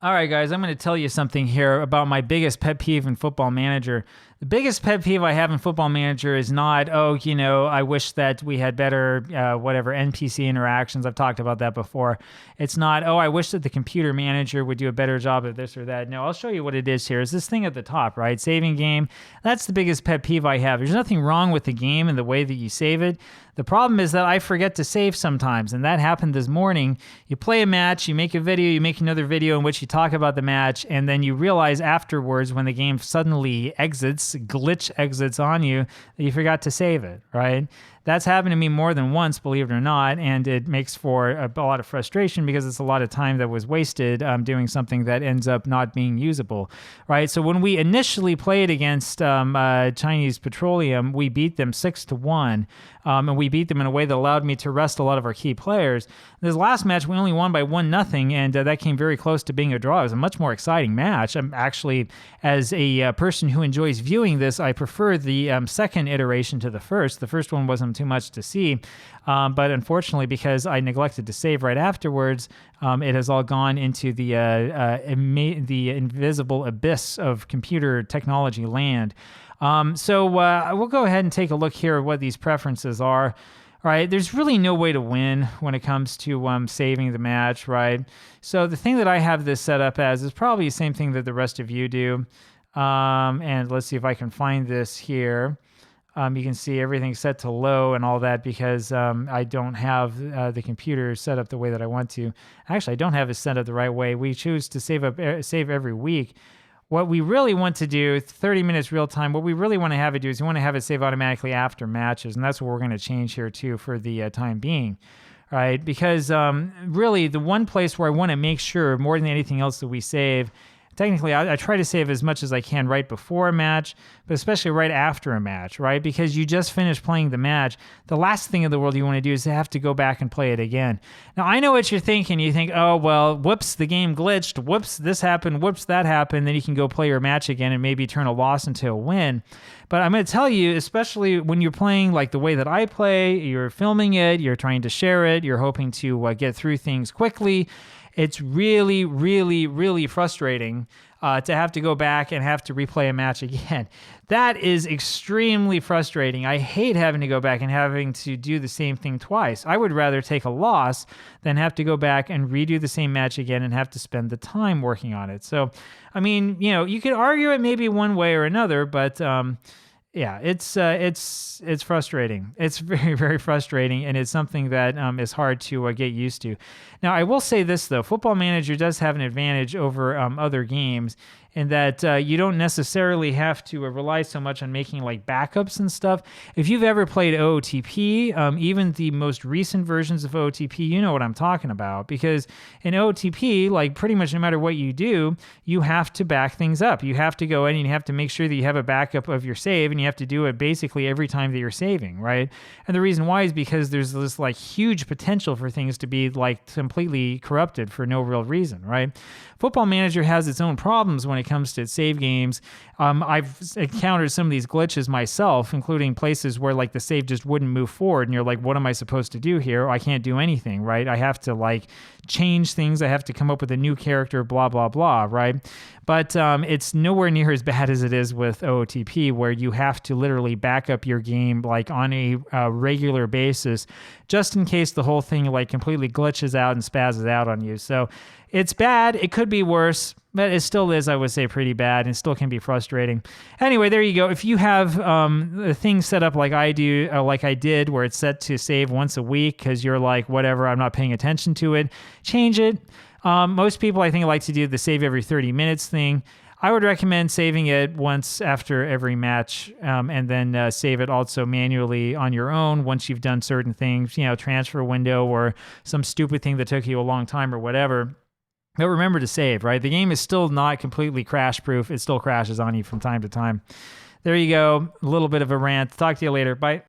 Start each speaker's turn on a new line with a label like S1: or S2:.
S1: All right, guys, I'm going to tell you something here about my biggest pet peeve in Football Manager. The biggest pet peeve I have in Football Manager is not, I wish that we had better, NPC interactions. I've talked about that before. It's not, I wish that the computer manager would do a better job of this or that. No, I'll show you what it is here. It's this thing at the top, right? Saving game. That's the biggest pet peeve I have. There's nothing wrong with the game and the way that you save it. The problem is that I forget to save sometimes, and that happened this morning. You play a match, you make a video, you make another video in which you talk about the match, and then you realize afterwards when the game suddenly glitch exits on you, that you forgot to save it, right? That's happened to me more than once, believe it or not, and it makes for a lot of frustration because it's a lot of time that was wasted doing something that ends up not being usable, right? So when we initially played against Chinese Petroleum, we beat them 6-1, and we beat them in a way that allowed me to rest a lot of our key players. This last match, we only won by 1-0, and that came very close to being a draw. It was a much more exciting match. I'm actually, as a person who enjoys viewing this, I prefer the second iteration to the first. The first one wasn't too much to see, but unfortunately, because I neglected to save right afterwards, it has all gone into the invisible abyss of computer technology land. So we'll go ahead and take a look here at what these preferences are. Right, there's really no way to win when it comes to saving the match, right? So the thing that I have this set up as is probably the same thing that the rest of you do. And let's see if I can find this here. You can see everything set to low and all that because I don't have the computer set up the way that I want to. Actually, I don't have it set up the right way. We choose to save every week. What we really want to do, 30 minutes real time, what we really want to have it do is we want to have it save automatically after matches, and that's what we're going to change here too for the time being, right? Because really the one place where I want to make sure more than anything else that we save, technically, I try to save as much as I can right before a match, but especially right after a match, right? Because you just finished playing the match. The last thing in the world you want to do is to have to go back and play it again. Now, I know what you're thinking. You think, oh, well, whoops, the game glitched. Whoops, this happened. Whoops, that happened. Then you can go play your match again and maybe turn a loss into a win. But I'm going to tell you, especially when you're playing like the way that I play, you're filming it, you're trying to share it, you're hoping to get through things quickly. It's really, really, really frustrating to have to go back and have to replay a match again. That is extremely frustrating. I hate having to go back and having to do the same thing twice. I would rather take a loss than have to go back and redo the same match again and have to spend the time working on it. So, I mean, you could argue it maybe one way or another, but yeah, it's frustrating. It's very, very frustrating, and it's something that is hard to get used to. Now, I will say this, though. Football Manager does have an advantage over other games in that you don't necessarily have to rely so much on making like backups and stuff. If you've ever played OOTP, even the most recent versions of OOTP, you know what I'm talking about. Because in OOTP, like pretty much no matter what you do, you have to back things up. You have to go in and you have to make sure that you have a backup of your save, and you have to do it basically every time that you're saving, right? And the reason why is because there's this like huge potential for things to be like completely corrupted for no real reason, right? Football Manager has its own problems when it comes to save games. I've encountered some of these glitches myself, including places where like the save just wouldn't move forward, and you're like, what am I supposed to do here? I can't do anything, right? I have to like change things. I have to come up with a new character, blah, blah, blah, right? But it's nowhere near as bad as it is with OOTP, where you have to literally back up your game like on a regular basis, just in case the whole thing like completely glitches out and spazzes out on you. So it's bad. It could be worse, but it still is, I would say, pretty bad, and still can be frustrating. Anyway, there you go. If you have the thing set up like I do, like I did, where it's set to save once a week because you're like, whatever, I'm not paying attention to it, change it. Most people, I think, like to do the save every 30 minutes thing. I would recommend saving it once after every match, and then save it also manually on your own once you've done certain things, transfer window or some stupid thing that took you a long time or whatever. But remember to save, right? The game is still not completely crash-proof. It still crashes on you from time to time. There you go. A little bit of a rant. Talk to you later. Bye.